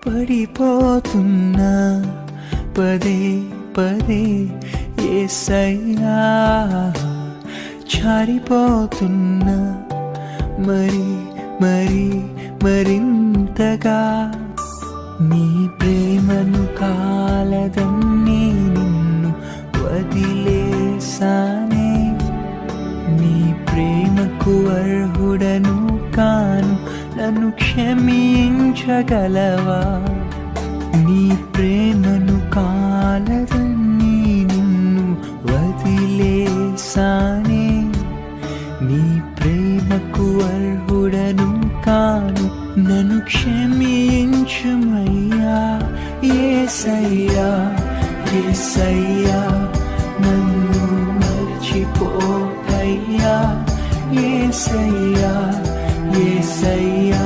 పడిపోతున్నా పదే పదే యేసయ్యా, జారిపోతున్నా మరి మరి మరింతగా. నీ ప్రేమను కాలదన్నీ నిన్ను వదిలేసానే, నీ ప్రేమకు అర్హుడను కాను, నన్ను క్షమించగలవా? నీ ప్రేమను కాలదన్నీ నిన్ను వదిలేసానే, నీ ప్రేమకు అర్హుడను కాను, నన్ను క్షమించుమయ్యా. యేసయ్యా యేసయ్యా, నన్ను మర్చిపోకయ్యా. యేసయ్యా యేసయ్యా,